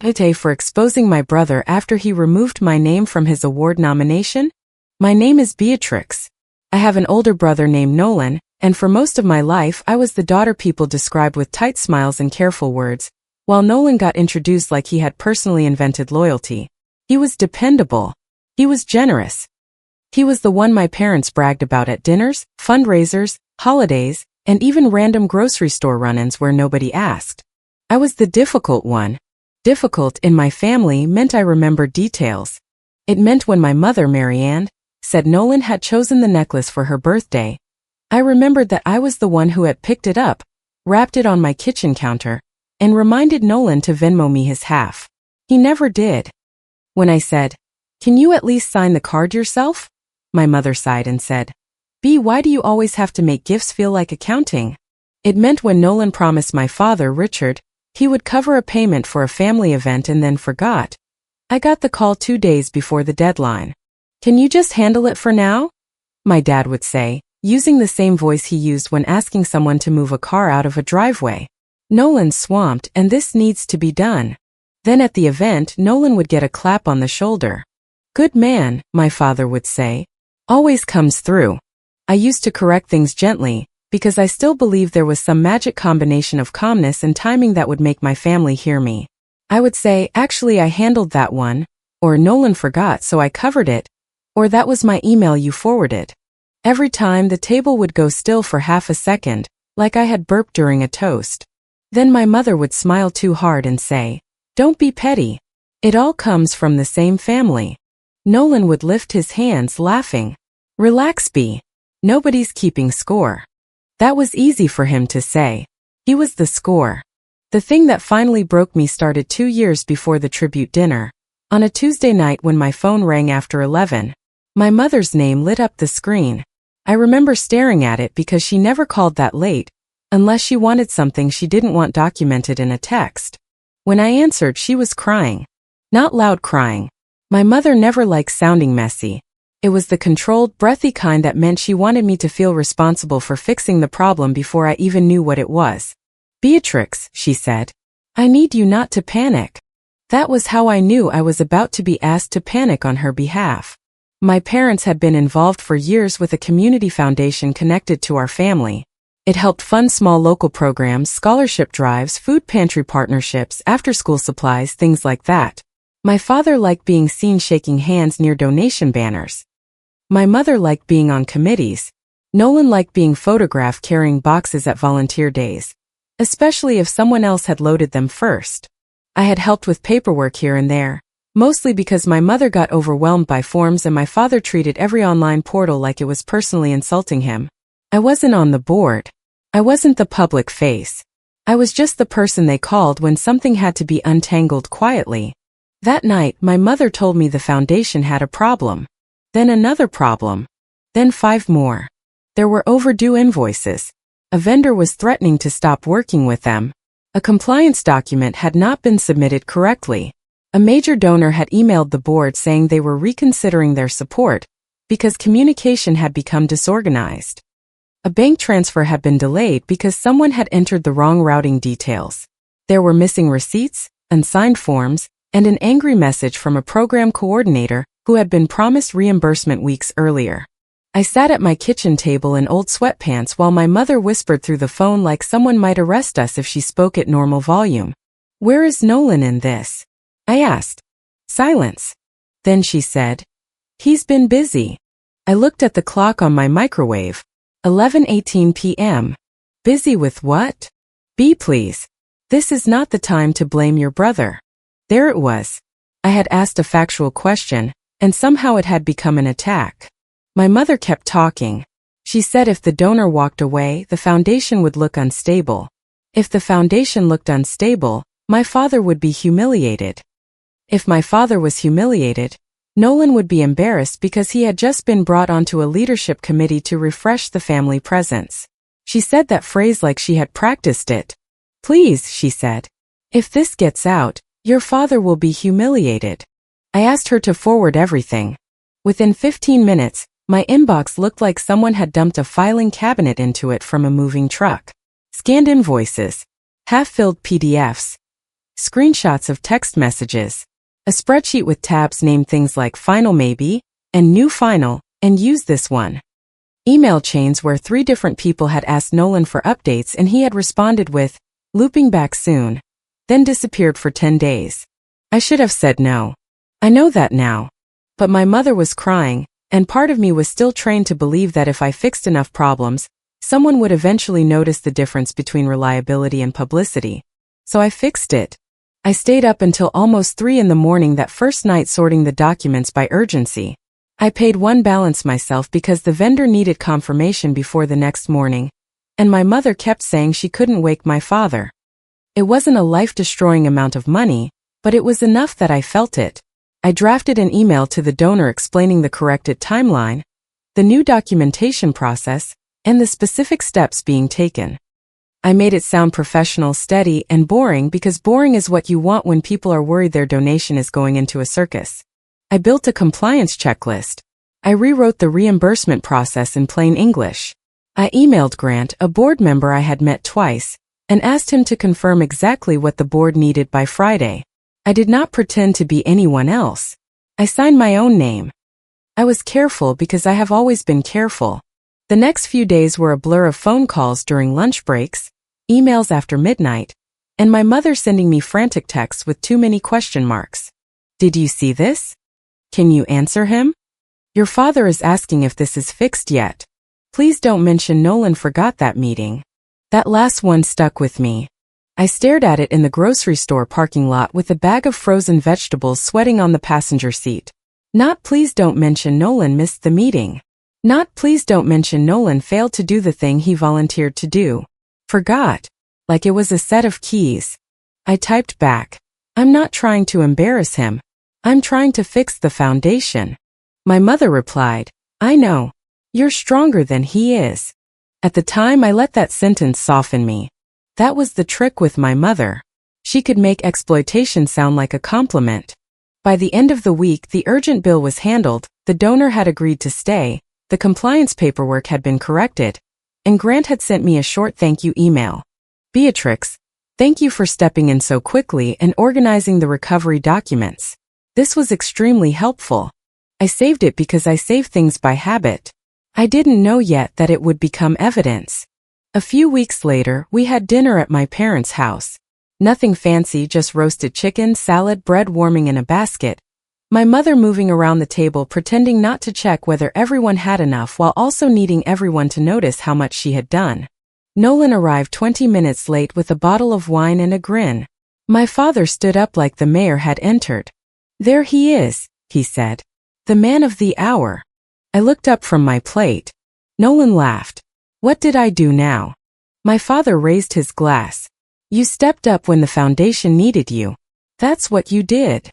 AITA for exposing my brother after he removed my name from his award nomination? My name is Beatrix. I have an older brother named Nolan, and for most of my life I was the daughter people described with tight smiles and careful words, while Nolan got introduced like he had personally invented loyalty. He was dependable. He was generous. He was the one my parents bragged about at dinners, fundraisers, holidays, and even random grocery store run-ins where nobody asked. I was the difficult one. Difficult in my family meant I remembered details. It meant when my mother, Marianne, said Nolan had chosen the necklace for her birthday, I remembered that I was the one who had picked it up, wrapped it on my kitchen counter, and reminded Nolan to Venmo me his half. He never did. When I said, "Can you at least sign the card yourself?" my mother sighed and said, "B, why do you always have to make gifts feel like accounting?" It meant when Nolan promised my father, Richard, he would cover a payment for a family event and then forgot. I got the call 2 days before the deadline. "Can you just handle it for now?" my dad would say, using the same voice he used when asking someone to move a car out of a driveway. "Nolan's swamped and this needs to be done." Then at the event, Nolan would get a clap on the shoulder. "Good man," my father would say. "Always comes through." I used to correct things gently, because I still believed there was some magic combination of calmness and timing that would make my family hear me. I would say, "Actually, I handled that one," or "Nolan forgot so I covered it," or "That was my email you forwarded." Every time the table would go still for half a second, like I had burped during a toast. Then my mother would smile too hard and say, "Don't be petty. It all comes from the same family." Nolan would lift his hands, laughing. "Relax, B. Nobody's keeping score." That was easy for him to say. He was the score. The thing that finally broke me started 2 years before the tribute dinner. On a Tuesday night when my phone rang after 11, my mother's name lit up the screen. I remember staring at it because she never called that late, unless she wanted something she didn't want documented in a text. When I answered, she was crying. Not loud crying. My mother never liked sounding messy. It was the controlled, breathy kind that meant she wanted me to feel responsible for fixing the problem before I even knew what it was. "Beatrix," she said, "I need you not to panic." That was how I knew I was about to be asked to panic on her behalf. My parents had been involved for years with a community foundation connected to our family. It helped fund small local programs, scholarship drives, food pantry partnerships, after-school supplies, things like that. My father liked being seen shaking hands near donation banners. My mother liked being on committees. Nolan liked being photographed carrying boxes at volunteer days, especially if someone else had loaded them first. I had helped with paperwork here and there, mostly because my mother got overwhelmed by forms and my father treated every online portal like it was personally insulting him. I wasn't on the board. I wasn't the public face. I was just the person they called when something had to be untangled quietly. That night, my mother told me the foundation had a problem. Then another problem. Then 5 more. There were overdue invoices. A vendor was threatening to stop working with them. A compliance document had not been submitted correctly. A major donor had emailed the board saying they were reconsidering their support because communication had become disorganized. A bank transfer had been delayed because someone had entered the wrong routing details. There were missing receipts, unsigned forms, and an angry message from a program coordinator who had been promised reimbursement weeks earlier. I sat at my kitchen table in old sweatpants while my mother whispered through the phone like someone might arrest us if she spoke at normal volume. "Where is Nolan in this?" I asked. Silence. Then she said, "He's been busy." I looked at the clock on my microwave. 11:18 p.m. Busy with what? "B, please. This is not the time to blame your brother." There it was. I had asked a factual question, and somehow it had become an attack. My mother kept talking. She said if the donor walked away, the foundation would look unstable. If the foundation looked unstable, my father would be humiliated. If my father was humiliated, Nolan would be embarrassed because he had just been brought onto a leadership committee to refresh the family presence. She said that phrase like she had practiced it. "Please," she said. "If this gets out, your father will be humiliated." I asked her to forward everything. Within 15 minutes, my inbox looked like someone had dumped a filing cabinet into it from a moving truck. Scanned invoices, half-filled PDFs, screenshots of text messages, a spreadsheet with tabs named things like Final Maybe and New Final, and Use This One. Email chains where 3 different people had asked Nolan for updates and he had responded with, "Looping back soon," then disappeared for 10 days. I should have said no. I know that now. But my mother was crying, and part of me was still trained to believe that if I fixed enough problems, someone would eventually notice the difference between reliability and publicity. So I fixed it. I stayed up until almost 3 in the morning that first night sorting the documents by urgency. I paid one balance myself because the vendor needed confirmation before the next morning, and my mother kept saying she couldn't wake my father. It wasn't a life-destroying amount of money, but it was enough that I felt it. I drafted an email to the donor explaining the corrected timeline, the new documentation process, and the specific steps being taken. I made it sound professional, steady, and boring because boring is what you want when people are worried their donation is going into a circus. I built a compliance checklist. I rewrote the reimbursement process in plain English. I emailed Grant, a board member I had met twice, and asked him to confirm exactly what the board needed by Friday. I did not pretend to be anyone else. I signed my own name. I was careful because I have always been careful. The next few days were a blur of phone calls during lunch breaks, emails after midnight, and my mother sending me frantic texts with too many question marks. Did you see this? Can you answer him? Your father is asking if this is fixed yet. Please don't mention Nolan forgot that meeting. That last one stuck with me. I stared at it in the grocery store parking lot with a bag of frozen vegetables sweating on the passenger seat. Not please don't mention Nolan missed the meeting. Not please don't mention Nolan failed to do the thing he volunteered to do. Forgot. Like it was a set of keys. I typed back. I'm not trying to embarrass him. I'm trying to fix the foundation. My mother replied, I know. You're stronger than he is. At the time I let that sentence soften me. That was the trick with my mother. She could make exploitation sound like a compliment. By the end of the week the urgent bill was handled, the donor had agreed to stay, the compliance paperwork had been corrected, and Grant had sent me a short thank you email. Beatrix, thank you for stepping in so quickly and organizing the recovery documents. This was extremely helpful. I saved it because I save things by habit. I didn't know yet that it would become evidence. A few weeks later, we had dinner at my parents' house. Nothing fancy, just roasted chicken, salad, bread warming in a basket. My mother moving around the table pretending not to check whether everyone had enough while also needing everyone to notice how much she had done. Nolan arrived 20 minutes late with a bottle of wine and a grin. My father stood up like the mayor had entered. There he is, he said. The man of the hour. I looked up from my plate. Nolan laughed. What did I do now? My father raised his glass. You stepped up when the foundation needed you. That's what you did.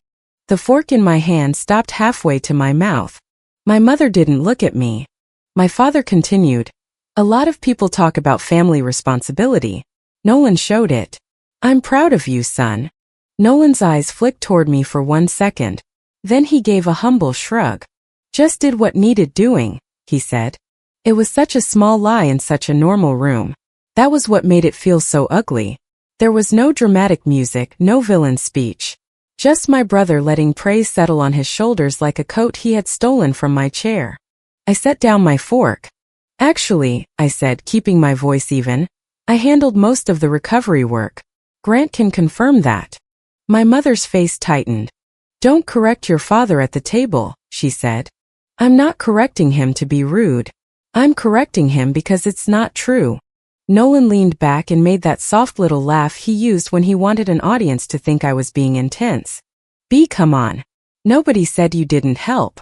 The fork in my hand stopped halfway to my mouth. My mother didn't look at me. My father continued. A lot of people talk about family responsibility. Nolan showed it. I'm proud of you, son. Nolan's eyes flicked toward me for 1 second. Then he gave a humble shrug. Just did what needed doing, he said. It was such a small lie in such a normal room. That was what made it feel so ugly. There was no dramatic music, no villain speech. Just my brother letting praise settle on his shoulders like a coat he had stolen from my chair. I set down my fork. Actually, I said, keeping my voice even, I handled most of the recovery work. Grant can confirm that. My mother's face tightened. Don't correct your father at the table, she said. I'm not correcting him to be rude. I'm correcting him because it's not true. Nolan leaned back and made that soft little laugh he used when he wanted an audience to think I was being intense. Come on. Nobody said you didn't help.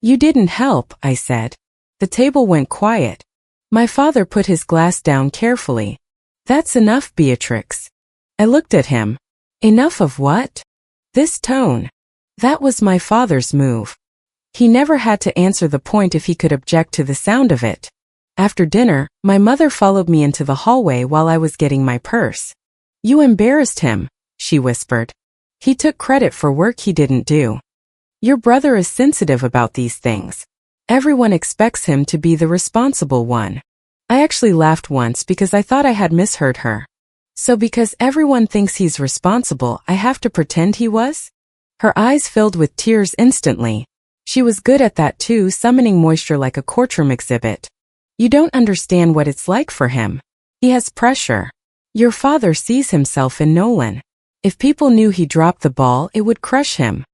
You didn't help, I said. The table went quiet. My father put his glass down carefully. That's enough, Beatrix. I looked at him. Enough of what? This tone. That was my father's move. He never had to answer the point if he could object to the sound of it. After dinner, my mother followed me into the hallway while I was getting my purse. You embarrassed him, she whispered. He took credit for work he didn't do. Your brother is sensitive about these things. Everyone expects him to be the responsible one. I actually laughed once because I thought I had misheard her. So because everyone thinks he's responsible, I have to pretend he was? Her eyes filled with tears instantly. She was good at that too, summoning moisture like a courtroom exhibit. You don't understand what it's like for him. He has pressure. Your father sees himself in Nolan. If people knew he dropped the ball, it would crush him.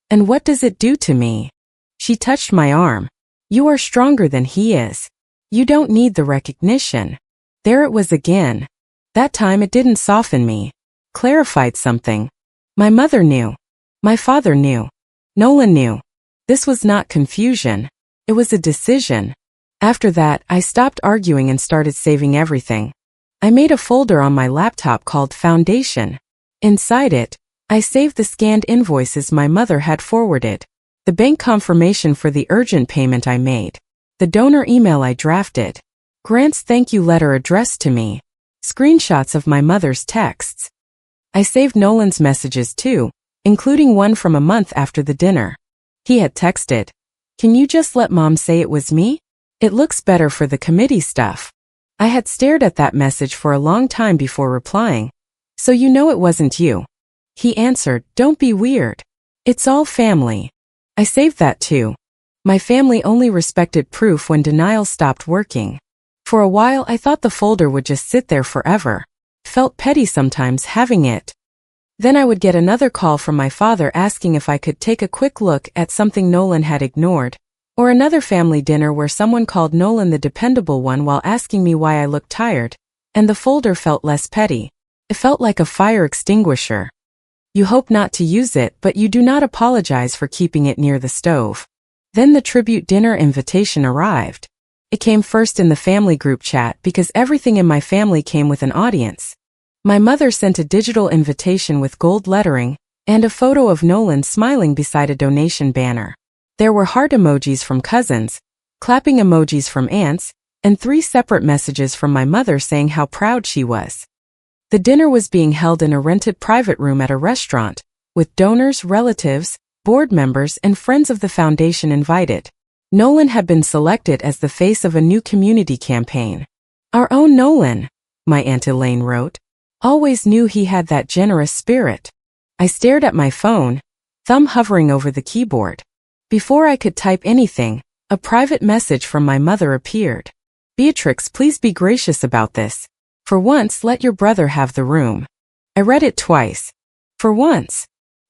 And what does it do to me? She touched my arm. You are stronger than he is. You don't need the recognition. There it was again. That time it didn't soften me. Clarified something. My mother knew. My father knew. Nolan knew. This was not confusion. It was a decision. After that, I stopped arguing and started saving everything. I made a folder on my laptop called Foundation. Inside it, I saved the scanned invoices my mother had forwarded, the bank confirmation for the urgent payment I made, the donor email I drafted, Grant's thank you letter addressed to me, screenshots of my mother's texts. I saved Nolan's messages too, including one from a month after the dinner. He had texted, "Can you just let Mom say it was me? It looks better for the committee stuff." I had stared at that message for a long time before replying. "So you know it wasn't you." He answered, "Don't be weird. It's all family." I saved that too. My family only respected proof when denial stopped working. For a while I thought the folder would just sit there forever. Felt petty sometimes having it. Then I would get another call from my father asking if I could take a quick look at something Nolan had ignored, or another family dinner where someone called Nolan the dependable one while asking me why I looked tired, and the folder felt less petty. It felt like a fire extinguisher. You hope not to use it, but you do not apologize for keeping it near the stove. Then the tribute dinner invitation arrived. It came first in the family group chat because everything in my family came with an audience. My mother sent a digital invitation with gold lettering and a photo of Nolan smiling beside a donation banner. There were heart emojis from cousins, clapping emojis from aunts, and 3 separate messages from my mother saying how proud she was. The dinner was being held in a rented private room at a restaurant, with donors, relatives, board members, and friends of the foundation invited. Nolan had been selected as the face of a new community campaign. "Our own Nolan," my Aunt Elaine wrote. "Always knew he had that generous spirit." I stared at my phone, thumb hovering over the keyboard. Before I could type anything, a private message from my mother appeared. "Beatrix, please be gracious about this. For once, let your brother have the room." I read it twice. For once.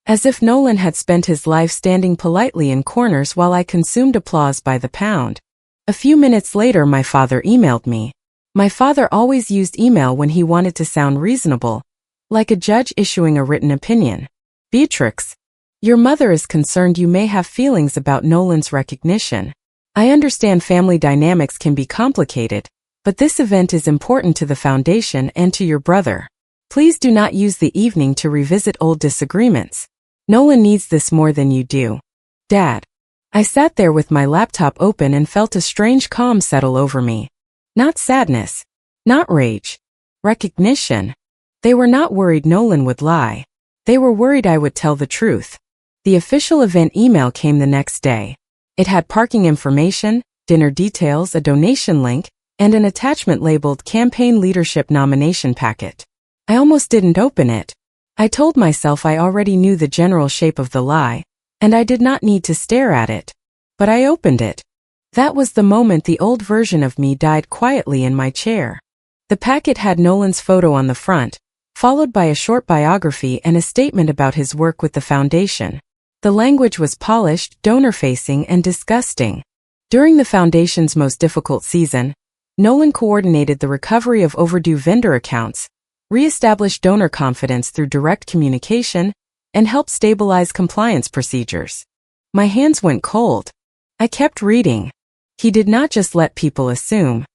As if Nolan had spent his life standing politely in corners while I consumed applause by the pound. A few minutes later my father emailed me. My father always used email when he wanted to sound reasonable, like a judge issuing a written opinion. "Beatrix, your mother is concerned you may have feelings about Nolan's recognition. I understand family dynamics can be complicated, but this event is important to the foundation and to your brother. Please do not use the evening to revisit old disagreements. Nolan needs this more than you do. Dad." I sat there with my laptop open and felt a strange calm settle over me. Not sadness. Not rage. Recognition. They were not worried Nolan would lie. They were worried I would tell the truth. The official event email came the next day. It had parking information, dinner details, a donation link, and an attachment labeled Campaign Leadership Nomination Packet. I almost didn't open it. I told myself I already knew the general shape of the lie, and I did not need to stare at it. But I opened it. That was the moment the old version of me died quietly in my chair. The packet had Nolan's photo on the front, followed by a short biography and a statement about his work with the foundation. The language was polished, donor-facing, and disgusting. During the foundation's most difficult season, Nolan coordinated the recovery of overdue vendor accounts, re-established donor confidence through direct communication, and helped stabilize compliance procedures. My hands went cold. I kept reading. He did not just let people assume.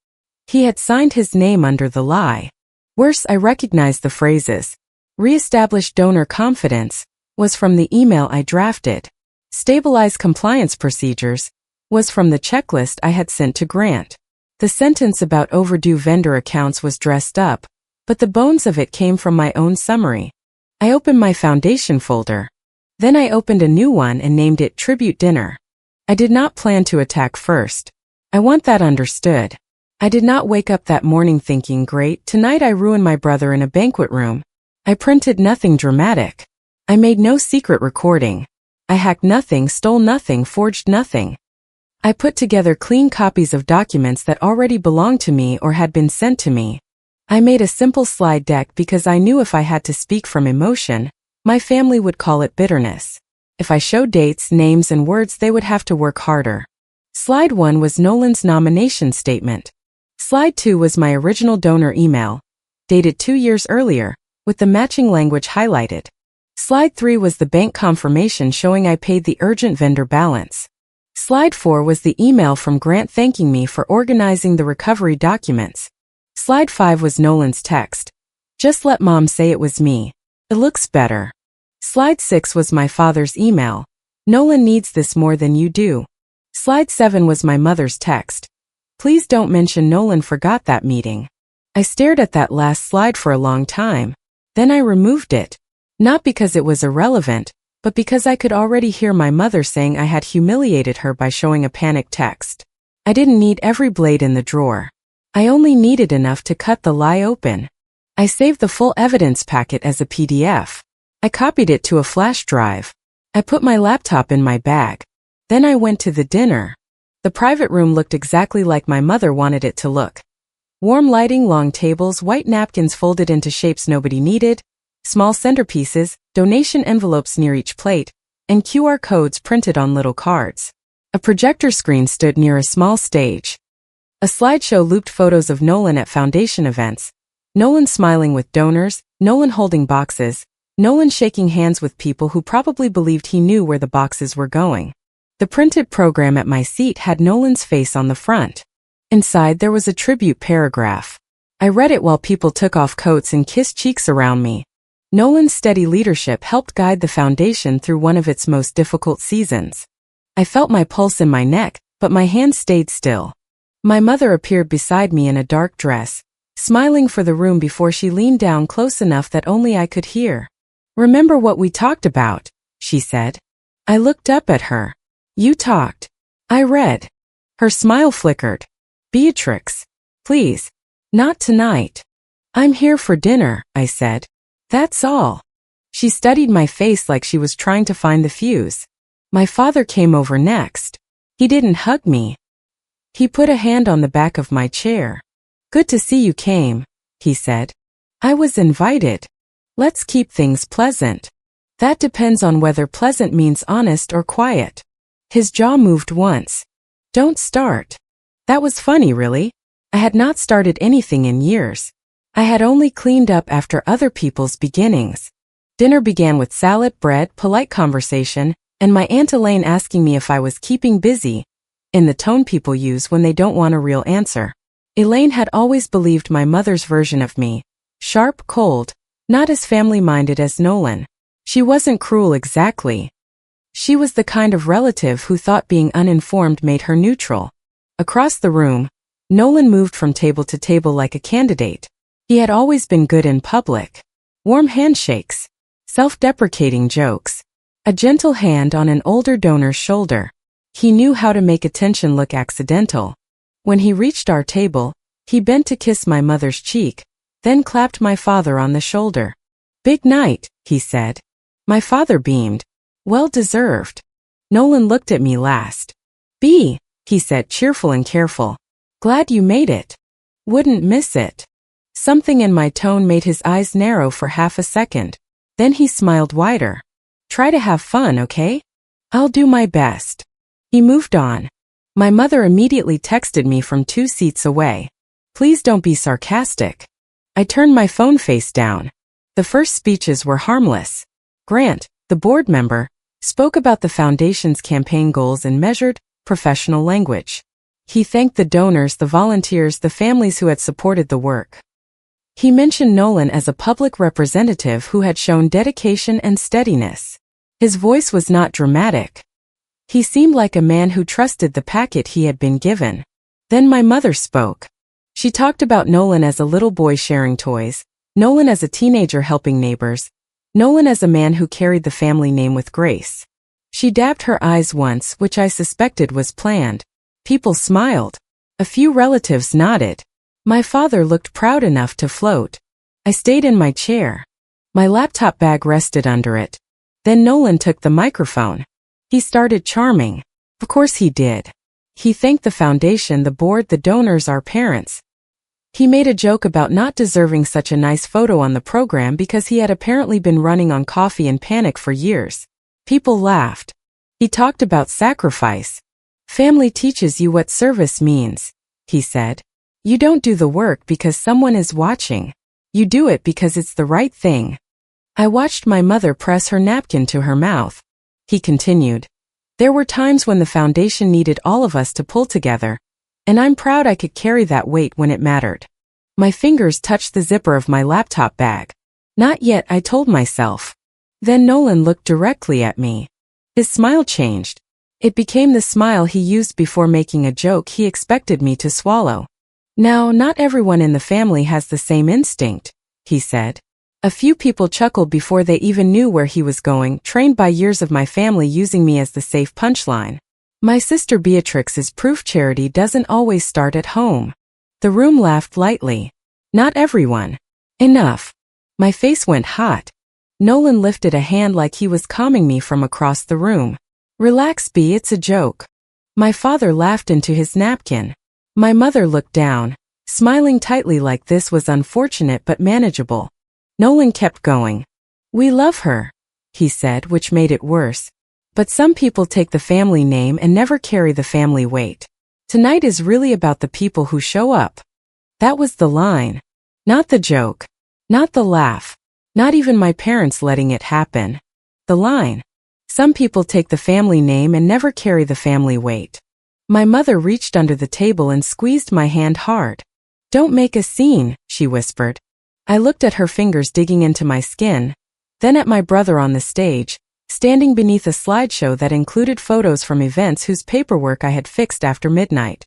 He had signed his name under the lie. Worse, I recognized the phrases. "Re-established donor confidence" was from the email I drafted. "Stabilize compliance procedures" was from the checklist I had sent to Grant. The sentence about overdue vendor accounts was dressed up, but the bones of it came from my own summary. I opened my foundation folder. Then I opened a new one and named it Tribute Dinner. I did not plan to attack first. I want that understood. I did not wake up that morning thinking, great, tonight I ruined my brother in a banquet room. I printed nothing dramatic. I made no secret recording. I hacked nothing, stole nothing, forged nothing. I put together clean copies of documents that already belonged to me or had been sent to me. I made a simple slide deck because I knew if I had to speak from emotion, my family would call it bitterness. If I showed dates, names, and words, they would have to work harder. Slide 1 was Nolan's nomination statement. Slide 2 was my original donor email, dated 2 years earlier, with the matching language highlighted. Slide 3 was the bank confirmation showing I paid the urgent vendor balance. Slide 4 was the email from Grant thanking me for organizing the recovery documents. Slide 5 was Nolan's text. Just let mom say it was me. It looks better. Slide 6 was my father's email. Nolan needs this more than you do. Slide 7 was my mother's text. Please don't mention Nolan forgot that meeting. I stared at that last slide for a long time. Then I removed it. Not because it was irrelevant, but because I could already hear my mother saying I had humiliated her by showing a panicked text. I didn't need every blade in the drawer. I only needed enough to cut the lie open. I saved the full evidence packet as a PDF. I copied it to a flash drive. I put my laptop in my bag. Then I went to the dinner. The private room looked exactly like my mother wanted it to look. Warm lighting, long tables, white napkins folded into shapes nobody needed, small centerpieces, donation envelopes near each plate, and QR codes printed on little cards. A projector screen stood near a small stage. A slideshow looped photos of Nolan at foundation events. Nolan smiling with donors, Nolan holding boxes, Nolan shaking hands with people who probably believed he knew where the boxes were going. The printed program at my seat had Nolan's face on the front. Inside there was a tribute paragraph. I read it while people took off coats and kissed cheeks around me. Nolan's steady leadership helped guide the foundation through one of its most difficult seasons. I felt my pulse in my neck, but my hands stayed still. My mother appeared beside me in a dark dress, smiling for the room before she leaned down close enough that only I could hear. Remember what we talked about, she said. I looked up at her. You talked. I read. Her smile flickered. Beatrix, please. Not tonight. I'm here for dinner, I said. That's all. She studied my face like she was trying to find the fuse. My father came over next. He didn't hug me. He put a hand on the back of my chair. Good to see you came, he said. I was invited. Let's keep things pleasant. That depends on whether pleasant means honest or quiet. His jaw moved once. Don't start. That was funny, really. I had not started anything in years. I had only cleaned up after other people's beginnings. Dinner began with salad, bread, polite conversation, and my Aunt Elaine asking me if I was keeping busy, in the tone people use when they don't want a real answer. Elaine had always believed my mother's version of me. Sharp, cold, not as family-minded as Nolan. She wasn't cruel exactly. She was the kind of relative who thought being uninformed made her neutral. Across the room, Nolan moved from table to table like a candidate. He had always been good in public. Warm handshakes, self-deprecating jokes, a gentle hand on an older donor's shoulder. He knew how to make attention look accidental. When he reached our table, he bent to kiss my mother's cheek, then clapped my father on the shoulder. Big night, he said. My father beamed. Well deserved. Nolan looked at me last. B, he said, cheerful and careful. Glad you made it. Wouldn't miss it. Something in my tone made his eyes narrow for half a second. Then he smiled wider. Try to have fun, okay? I'll do my best. He moved on. My mother immediately texted me from 2 seats away. Please don't be sarcastic. I turned my phone face down. The first speeches were harmless. Grant, the board member, spoke about the foundation's campaign goals in measured, professional language. He thanked the donors, the volunteers, the families who had supported the work. He mentioned Nolan as a public representative who had shown dedication and steadiness. His voice was not dramatic. He seemed like a man who trusted the packet he had been given. Then my mother spoke. She talked about Nolan as a little boy sharing toys, Nolan as a teenager helping neighbors, Nolan as a man who carried the family name with grace. She dabbed her eyes once, which I suspected was planned. People smiled. A few relatives nodded. My father looked proud enough to float. I stayed in my chair. My laptop bag rested under it. Then Nolan took the microphone. He started charming. Of course he did. He thanked the foundation, the board, the donors, our parents. He made a joke about not deserving such a nice photo on the program because he had apparently been running on coffee and panic for years. People laughed. He talked about sacrifice. Family teaches you what service means, he said. You don't do the work because someone is watching. You do it because it's the right thing. I watched my mother press her napkin to her mouth. He continued. There were times when the foundation needed all of us to pull together, and I'm proud I could carry that weight when it mattered. My fingers touched the zipper of my laptop bag. Not yet, I told myself. Then Nolan looked directly at me. His smile changed. It became the smile he used before making a joke he expected me to swallow. Now, not everyone in the family has the same instinct, he said. A few people chuckled before they even knew where he was going, trained by years of my family using me as the safe punchline. My sister Beatrix's proof charity doesn't always start at home. The room laughed lightly. Not everyone. Enough. My face went hot. Nolan lifted a hand like he was calming me from across the room. Relax, B, it's a joke. My father laughed into his napkin. My mother looked down, smiling tightly like this was unfortunate but manageable. Nolan kept going. We love her, he said, which made it worse. But some people take the family name and never carry the family weight. Tonight is really about the people who show up. That was the line. Not the joke. Not the laugh. Not even my parents letting it happen. The line. Some people take the family name and never carry the family weight. My mother reached under the table and squeezed my hand hard. Don't make a scene, she whispered. I looked at her fingers digging into my skin, then at my brother on the stage, standing beneath a slideshow that included photos from events whose paperwork I had fixed after midnight.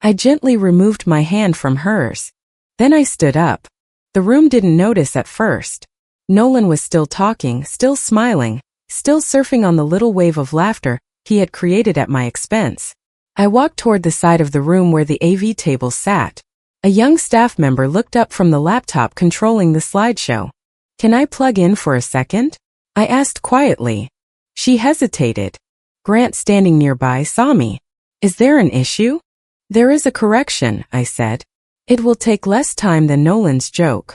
I gently removed my hand from hers. Then I stood up. The room didn't notice at first. Nolan was still talking, still smiling, still surfing on the little wave of laughter he had created at my expense. I walked toward the side of the room where the AV table sat. A young staff member looked up from the laptop controlling the slideshow. Can I plug in for a second? I asked quietly. She hesitated. Grant, standing nearby, saw me. Is there an issue? There is a correction, I said. It will take less time than Nolan's joke.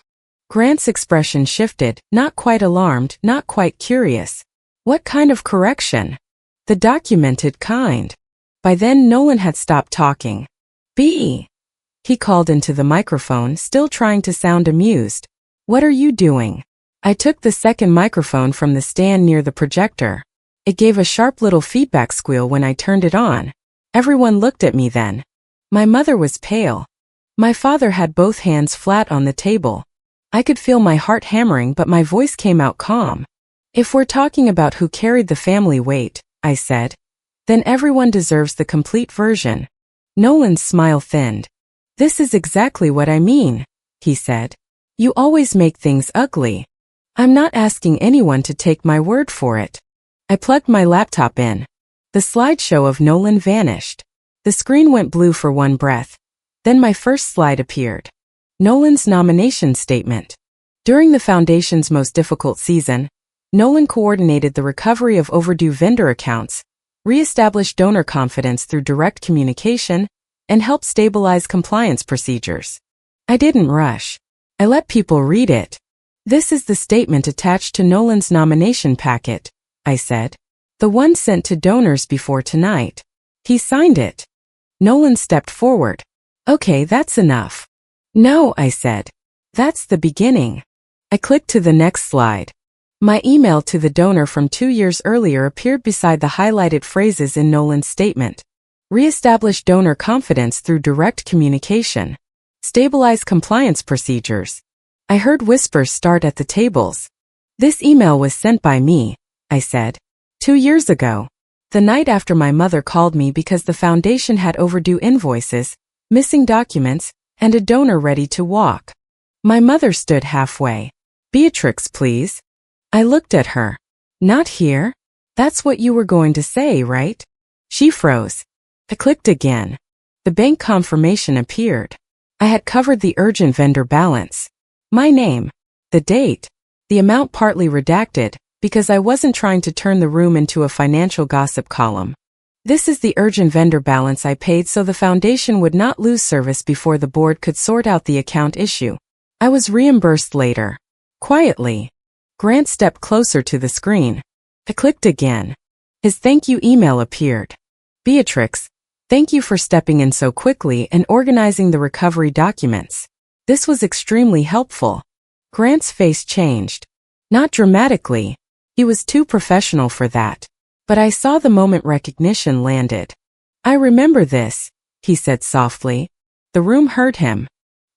Grant's expression shifted, not quite alarmed, not quite curious. What kind of correction? The documented kind. By then Nolan had stopped talking. B. He called into the microphone, still trying to sound amused. What are you doing? I took the second microphone from the stand near the projector. It gave a sharp little feedback squeal when I turned it on. Everyone looked at me then. My mother was pale. My father had both hands flat on the table. I could feel my heart hammering, but my voice came out calm. If we're talking about who carried the family weight, I said, then everyone deserves the complete version. Nolan's smile thinned. This is exactly what I mean, he said. You always make things ugly. I'm not asking anyone to take my word for it. I plugged my laptop in. The slideshow of Nolan vanished. The screen went blue for one breath. Then my first slide appeared. Nolan's nomination statement. During the Foundation's most difficult season, Nolan coordinated the recovery of overdue vendor accounts, re-established donor confidence through direct communication, and helped stabilize compliance procedures. I didn't rush. I let people read it. This is the statement attached to Nolan's nomination packet, I said. The one sent to donors before tonight. He signed it. Nolan stepped forward. Okay, that's enough. No, I said. That's the beginning. I clicked to the next slide. My email to the donor from 2 years earlier appeared beside the highlighted phrases in Nolan's statement. Re-establish donor confidence through direct communication. Stabilize compliance procedures. I heard whispers start at the tables. This email was sent by me, I said. 2 years ago. The night after my mother called me because the foundation had overdue invoices, missing documents, and a donor ready to walk. My mother stood halfway. Beatrix, please. I looked at her. Not here? That's what you were going to say, right? She froze. I clicked again. The The bank confirmation appeared. I had covered the urgent vendor balance. My name, the date, the amount partly redacted, because I wasn't trying to turn the room into a financial gossip column. This is the urgent vendor balance I paid so the foundation would not lose service before the board could sort out the account issue. I was reimbursed later. Quietly. Grant stepped closer to the screen. I clicked again. His thank you email appeared. Beatrix, thank you for stepping in so quickly and organizing the recovery documents. This was extremely helpful. Grant's face changed. Not dramatically. He was too professional for that. But I saw the moment recognition landed. I remember this, he said softly. The room heard him.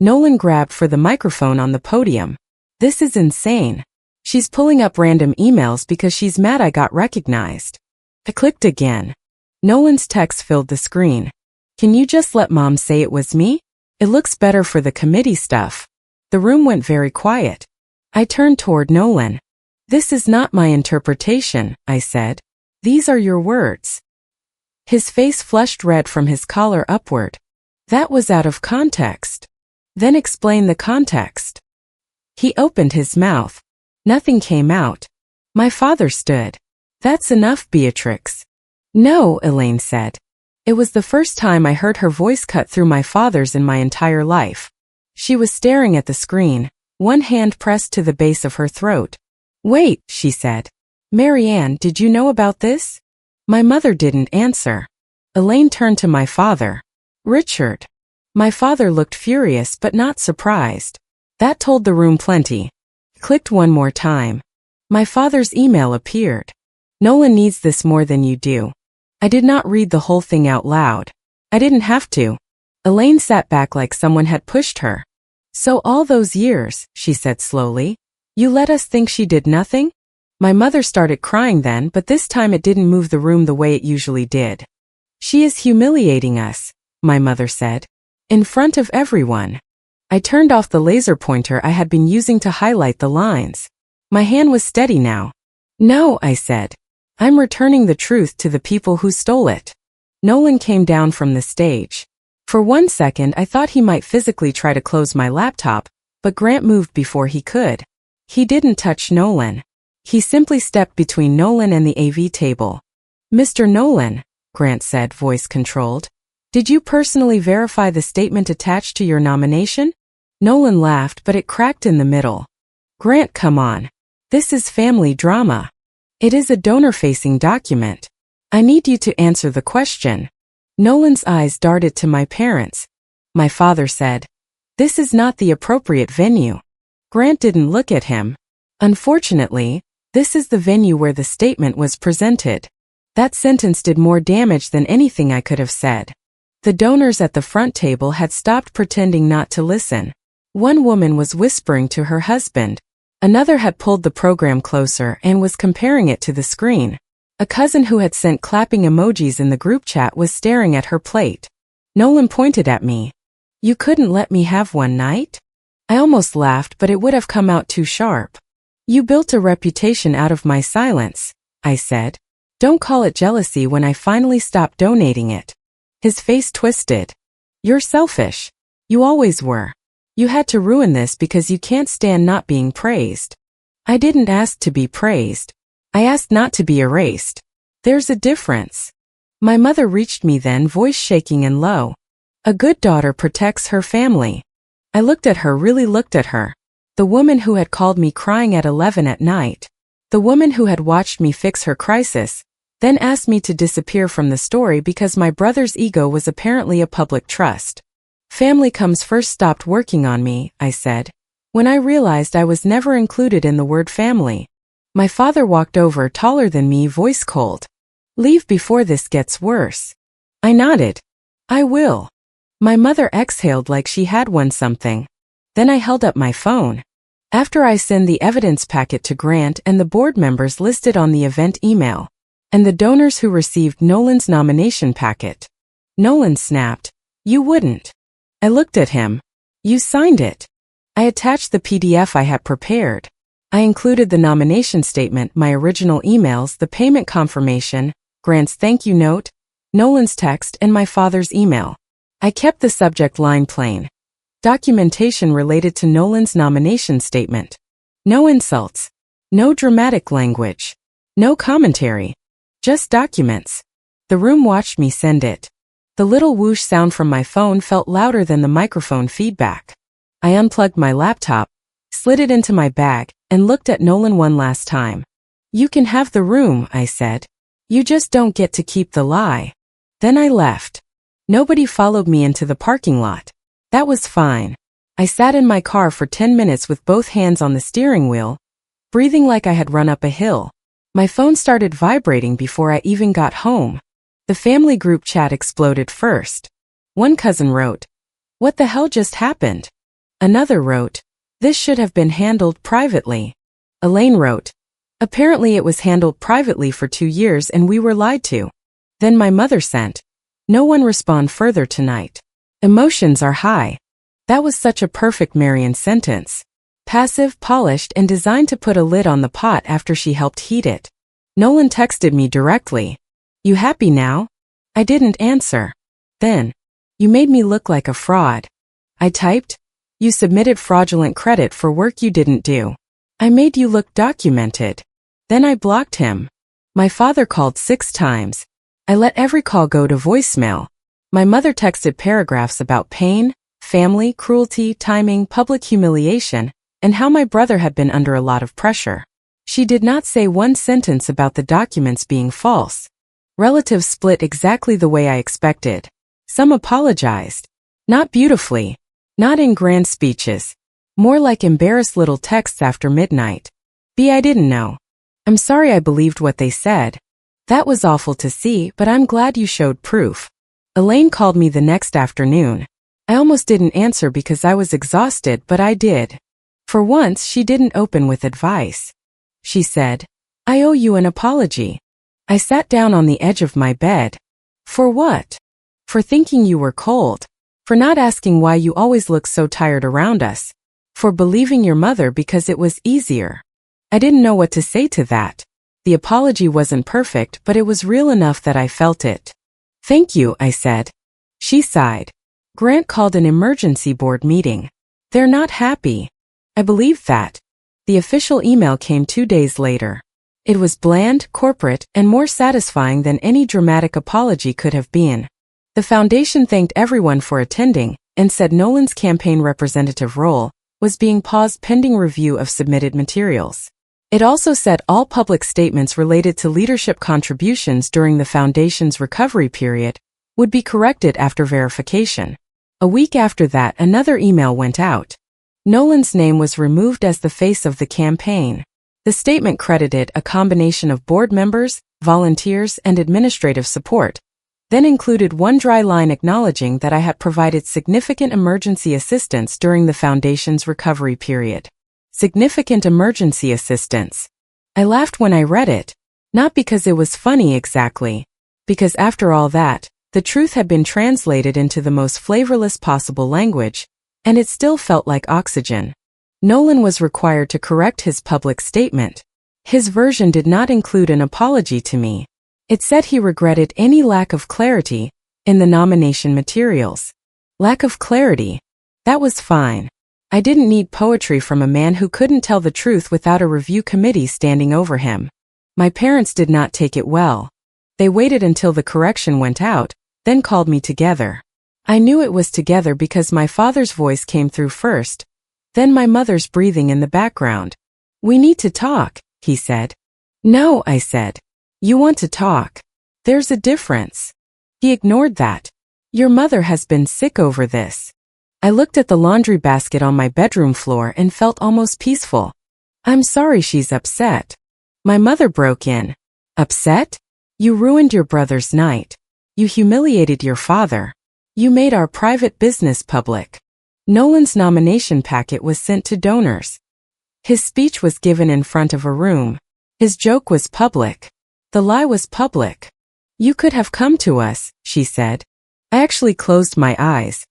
Nolan grabbed for the microphone on the podium. This is insane. She's pulling up random emails because she's mad I got recognized. I clicked again. Nolan's text filled the screen. Can you just let Mom say it was me? It looks better for the committee stuff. The room went very quiet. I turned toward Nolan. This is not my interpretation, I said. These are your words. His face flushed red from his collar upward. That was out of context. Then explain the context. He opened his mouth. Nothing came out. My father stood. That's enough, Beatrix. No, Elaine said. It was the first time I heard her voice cut through my father's in my entire life. She was staring at the screen, one hand pressed to the base of her throat. Wait, she said. Marianne, did you know about this? My mother didn't answer. Elaine turned to my father. Richard. My father looked furious but not surprised. That told the room plenty. Clicked one more time. My father's email appeared. Nolan needs this more than you do. I did not read the whole thing out loud. I didn't have to. Elaine sat back like someone had pushed her. So all those years, she said slowly, you let us think she did nothing? My mother started crying then, but this time it didn't move the room the way it usually did. She is humiliating us, my mother said. In front of everyone. I turned off the laser pointer I had been using to highlight the lines. My hand was steady now. No, I said. I'm returning the truth to the people who stole it. Nolan came down from the stage. For 1 second I thought he might physically try to close my laptop, but Grant moved before he could. He didn't touch Nolan. He simply stepped between Nolan and the AV table. Mr. Nolan, Grant said, voice controlled. Did you personally verify the statement attached to your nomination? Nolan laughed, but it cracked in the middle. Grant, come on. This is family drama. It is a donor-facing document. I need you to answer the question. Nolan's eyes darted to my parents. My father said, this is not the appropriate venue. Grant didn't look at him. Unfortunately, this is the venue where the statement was presented. That sentence did more damage than anything I could have said. The donors at the front table had stopped pretending not to listen. One woman was whispering to her husband. Another had pulled the program closer and was comparing it to the screen. A cousin who had sent clapping emojis in the group chat was staring at her plate. Nolan pointed at me. You couldn't let me have one night? I almost laughed, but it would have come out too sharp. You built a reputation out of my silence, I said. Don't call it jealousy when I finally stopped donating it. His face twisted. You're selfish. You always were. You had to ruin this because you can't stand not being praised. I didn't ask to be praised. I asked not to be erased. There's a difference. My mother reached me then, voice shaking and low. A good daughter protects her family. I looked at her, really looked at her. The woman who had called me crying at 11 at night. The woman who had watched me fix her crisis, then asked me to disappear from the story because my brother's ego was apparently a public trust. Family comes first, stopped working on me, I said, when I realized I was never included in the word family. My father walked over, taller than me, voice cold. Leave before this gets worse. I nodded. I will. My mother exhaled like she had won something. Then I held up my phone. After I send the evidence packet to Grant and the board members listed on the event email, and the donors who received Nolan's nomination packet. Nolan snapped. You wouldn't. I looked at him. You signed it. I attached the PDF I had prepared. I included the nomination statement, my original emails, the payment confirmation, Grant's thank you note, Nolan's text, and my father's email. I kept the subject line plain. Documentation related to Nolan's nomination statement. No insults. No dramatic language. No commentary. Just documents. The room watched me send it. The little whoosh sound from my phone felt louder than the microphone feedback. I unplugged my laptop, slid it into my bag, and looked at Nolan one last time. You can have the room, I said. You just don't get to keep the lie. Then I left. Nobody followed me into the parking lot. That was fine. I sat in my car for 10 minutes with both hands on the steering wheel, breathing like I had run up a hill. My phone started vibrating before I even got home. The family group chat exploded first. One cousin wrote, "What the hell just happened?" Another wrote, "This should have been handled privately." Elaine wrote, "Apparently it was handled privately for 2 years and we were lied to." Then my mother sent, "No one respond further tonight. Emotions are high." That was such a perfect Marian sentence. Passive, polished, and designed to put a lid on the pot after she helped heat it. Nolan texted me directly. "You happy now?" I didn't answer. Then, "You made me look like a fraud." I typed, "You submitted fraudulent credit for work you didn't do. I made you look documented." Then I blocked him. My father called 6 times. I let every call go to voicemail. My mother texted paragraphs about pain, family, cruelty, timing, public humiliation, and how my brother had been under a lot of pressure. She did not say one sentence about the documents being false. Relatives split exactly the way I expected. Some apologized. Not beautifully. Not in grand speeches. More like embarrassed little texts after midnight. I didn't know. "I'm sorry I believed what they said. That was awful to see, but I'm glad you showed proof." Elaine called me the next afternoon. I almost didn't answer because I was exhausted, but I did. For once, she didn't open with advice. She said, "I owe you an apology." I sat down on the edge of my bed. "For what?" "For thinking you were cold. For not asking why you always look so tired around us. For believing your mother because it was easier." I didn't know what to say to that. The apology wasn't perfect, but it was real enough that I felt it. "Thank you," I said. She sighed. "Grant called an emergency board meeting. They're not happy." I believed that. The official email came 2 days later. It was bland, corporate, and more satisfying than any dramatic apology could have been. The foundation thanked everyone for attending and said Nolan's campaign representative role was being paused pending review of submitted materials. It also said all public statements related to leadership contributions during the foundation's recovery period would be corrected after verification. A week after that, another email went out. Nolan's name was removed as the face of the campaign. The statement credited a combination of board members, volunteers, and administrative support, then included one dry line acknowledging that I had provided significant emergency assistance during the foundation's recovery period. Significant emergency assistance. I laughed when I read it, not because it was funny exactly, because after all that, the truth had been translated into the most flavorless possible language, and it still felt like oxygen. Nolan was required to correct his public statement. His version did not include an apology to me. It said he regretted any lack of clarity in the nomination materials. Lack of clarity. That was fine. I didn't need poetry from a man who couldn't tell the truth without a review committee standing over him. My parents did not take it well. They waited until the correction went out, then called me together. I knew it was together because my father's voice came through first, then my mother's breathing in the background. "We need to talk," he said. "No," I said. "You want to talk. There's a difference." He ignored that. "Your mother has been sick over this." I looked at the laundry basket on my bedroom floor and felt almost peaceful. "I'm sorry she's upset." My mother broke in. "Upset? You ruined your brother's night. You humiliated your father. You made our private business public." Nolan's nomination packet was sent to donors. His speech was given in front of a room. His joke was public. The lie was public. "You could have come to us," she said. I actually closed my eyes.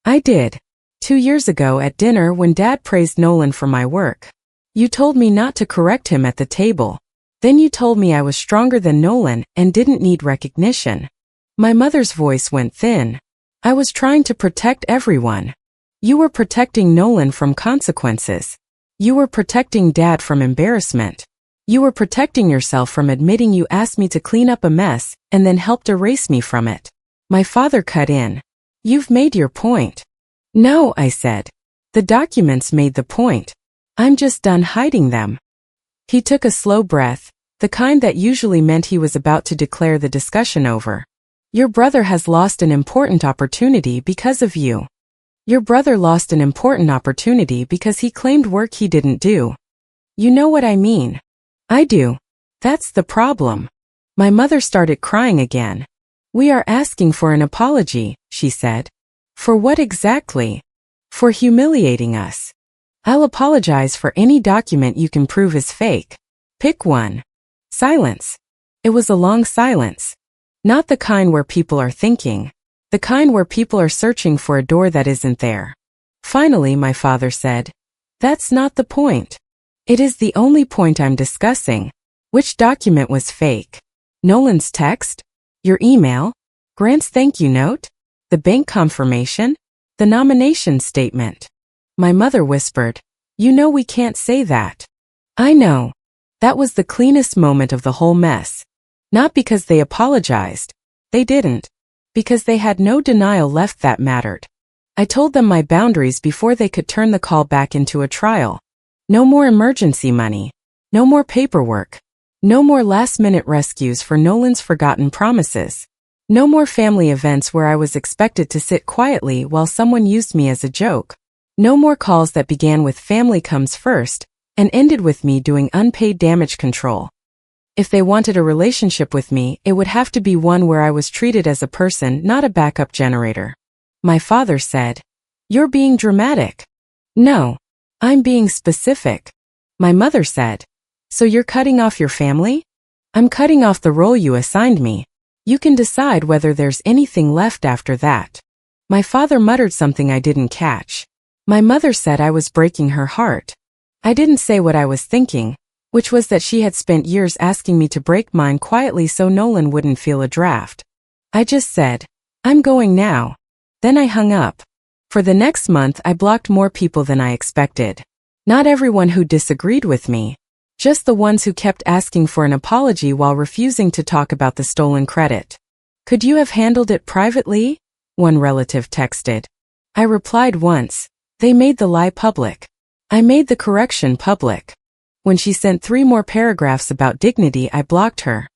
I did. 2 years ago at dinner when Dad praised Nolan for my work. "You told me not to correct him at the table. Then you told me I was stronger than Nolan and didn't need recognition." My mother's voice went thin. I was trying to protect everyone. You were protecting Nolan from consequences. You were protecting Dad from embarrassment. You were protecting yourself from admitting you asked me to clean up a mess and then helped erase me from it. My father cut in. You've made your point. No, I said. The documents made the point. I'm just done hiding them. He took a slow breath, the kind that usually meant he was about to declare the discussion over. Your brother has lost an important opportunity because of you. Your brother lost an important opportunity because he claimed work he didn't do. You know what I mean? I do. That's the problem. My mother started crying again. We are asking for an apology, she said. For what exactly? For humiliating us. I'll apologize for any document you can prove is fake. Pick one. Silence. It was a long silence. Not the kind where people are thinking. The kind where people are searching for a door that isn't there. Finally, my father said, that's not the point. It is the only point I'm discussing. Which document was fake? Nolan's text? Your email? Grant's thank you note? The bank confirmation? The nomination statement? My mother whispered, you know we can't say that. I know. That was the cleanest moment of the whole mess. Not because they apologized. They didn't. Because they had no denial left that mattered. I told them my boundaries before they could turn the call back into a trial. No more emergency money. No more paperwork. No more last-minute rescues for Nolan's forgotten promises. No more family events where I was expected to sit quietly while someone used me as a joke. No more calls that began with family comes first and ended with me doing unpaid damage control. If they wanted a relationship with me, it would have to be one where I was treated as a person, not a backup generator. My father said, you're being dramatic. No, I'm being specific. My mother said, so you're cutting off your family? I'm cutting off the role you assigned me. You can decide whether there's anything left after that. My father muttered something I didn't catch. My mother said I was breaking her heart. I didn't say what I was thinking, which was that she had spent years asking me to break mine quietly so Nolan wouldn't feel a draft. I just said, I'm going now. Then I hung up. For the next month I blocked more people than I expected. Not everyone who disagreed with me. Just the ones who kept asking for an apology while refusing to talk about the stolen credit. Could you have handled it privately? One relative texted. I replied once. They made the lie public. I made the correction public. When she sent 3 more paragraphs about dignity, I blocked her.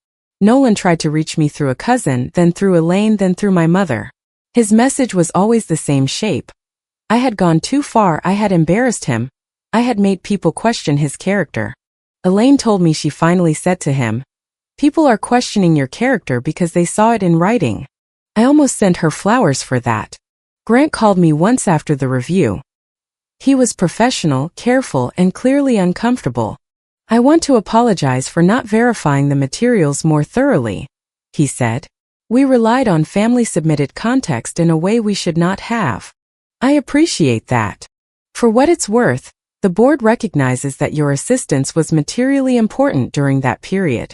Nolan tried to reach me through a cousin, then through Elaine, then through my mother. His message was always the same shape. I had gone too far, I had embarrassed him. I had made people question his character. Elaine told me she finally said to him, people are questioning your character because they saw it in writing. I almost sent her flowers for that. Grant called me once after the review. He was professional, careful, and clearly uncomfortable. I want to apologize for not verifying the materials more thoroughly, he said. We relied on family-submitted context in a way we should not have. I appreciate that. For what it's worth, the board recognizes that your assistance was materially important during that period.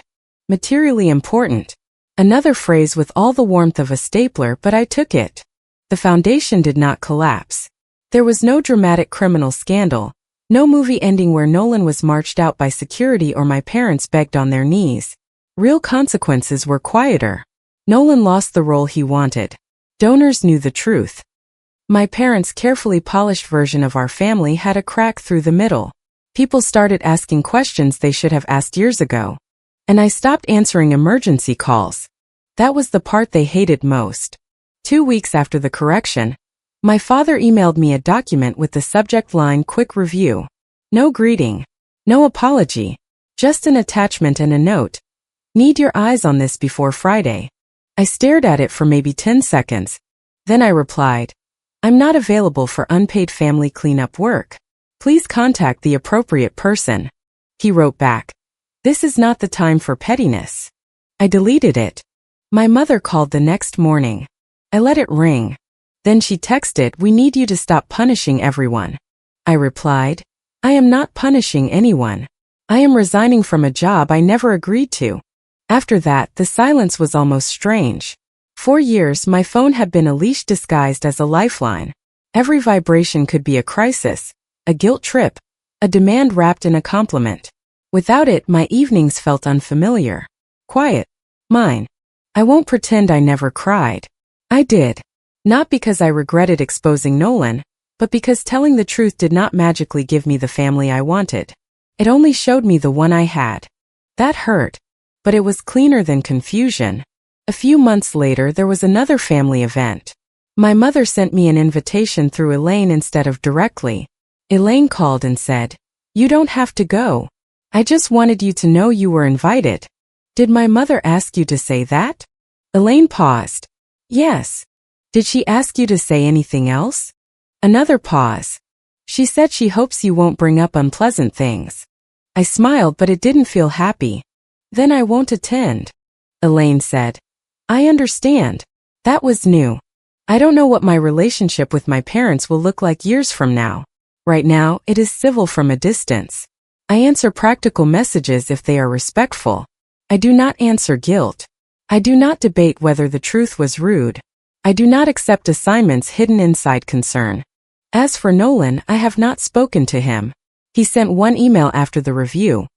Materially important. Another phrase with all the warmth of a stapler, but I took it. The foundation did not collapse. There was no dramatic criminal scandal, no movie ending where Nolan was marched out by security or my parents begged on their knees. Real consequences were quieter. Nolan lost the role he wanted. Donors knew the truth. My parents' carefully polished version of our family had a crack through the middle. People started asking questions they should have asked years ago. And I stopped answering emergency calls. That was the part they hated most. 2 weeks after the correction, my father emailed me a document with the subject line "Quick Review." No greeting. No apology. Just an attachment and a note. Need your eyes on this before Friday. I stared at it for maybe 10 seconds. Then I replied, I'm not available for unpaid family cleanup work. Please contact the appropriate person. He wrote back, this is not the time for pettiness. I deleted it. My mother called the next morning. I let it ring. Then she texted, we need you to stop punishing everyone. I replied, I am not punishing anyone. I am resigning from a job I never agreed to. After that, the silence was almost strange. For years, my phone had been a leash disguised as a lifeline. Every vibration could be a crisis, a guilt trip, a demand wrapped in a compliment. Without it, my evenings felt unfamiliar. Quiet. Mine. I won't pretend I never cried. I did. Not because I regretted exposing Nolan, but because telling the truth did not magically give me the family I wanted. It only showed me the one I had. That hurt. But it was cleaner than confusion. A few months later, there was another family event. My mother sent me an invitation through Elaine instead of directly. Elaine called and said, "You don't have to go. I just wanted you to know you were invited." Did my mother ask you to say that? Elaine paused. Yes. Did she ask you to say anything else? Another pause. She said she hopes you won't bring up unpleasant things. I smiled, but it didn't feel happy. Then I won't attend. Elaine said. I understand. That was new. I don't know what my relationship with my parents will look like years from now. Right now, it is civil from a distance. I answer practical messages if they are respectful. I do not answer guilt. I do not debate whether the truth was rude. I do not accept assignments hidden inside concern. As for Nolan, I have not spoken to him. He sent one email after the review.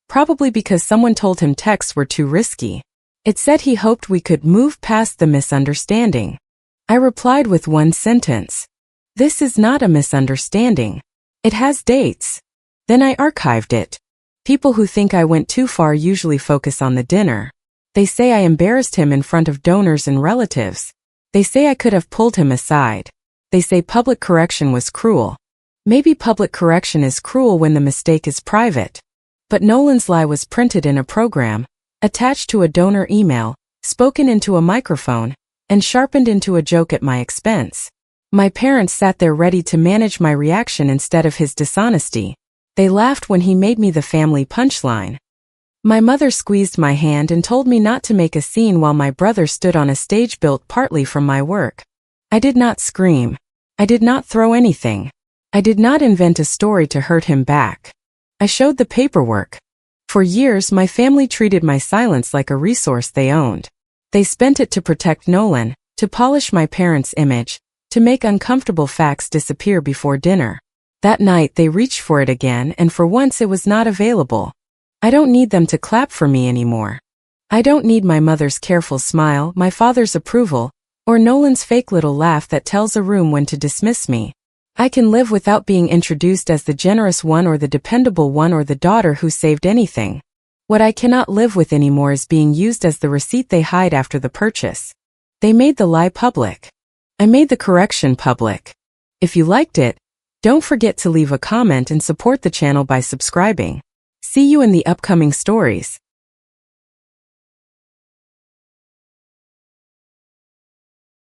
Probably because someone told him texts were too risky. It said he hoped we could move past the misunderstanding. I replied with one sentence. This is not a misunderstanding. It has dates. Then I archived it. People who think I went too far usually focus on the dinner. They say I embarrassed him in front of donors and relatives. They say I could have pulled him aside. They say public correction was cruel. Maybe public correction is cruel when the mistake is private. But Nolan's lie was printed in a program, attached to a donor email, spoken into a microphone, and sharpened into a joke at my expense. My parents sat there ready to manage my reaction instead of his dishonesty. They laughed when he made me the family punchline. My mother squeezed my hand and told me not to make a scene while my brother stood on a stage built partly from my work. I did not scream. I did not throw anything. I did not invent a story to hurt him back. I showed the paperwork. For years, my family treated my silence like a resource they owned. They spent it to protect Nolan, to polish my parents' image, to make uncomfortable facts disappear before dinner. That night, they reached for it again, and for once it was not available. I don't need them to clap for me anymore. I don't need my mother's careful smile, my father's approval, or Nolan's fake little laugh that tells a room when to dismiss me. I can live without being introduced as the generous one or the dependable one or the daughter who saved anything. What I cannot live with anymore is being used as the receipt they hide after the purchase. They made the lie public. I made the correction public. If you liked it, don't forget to leave a comment and support the channel by subscribing. See you in the upcoming stories.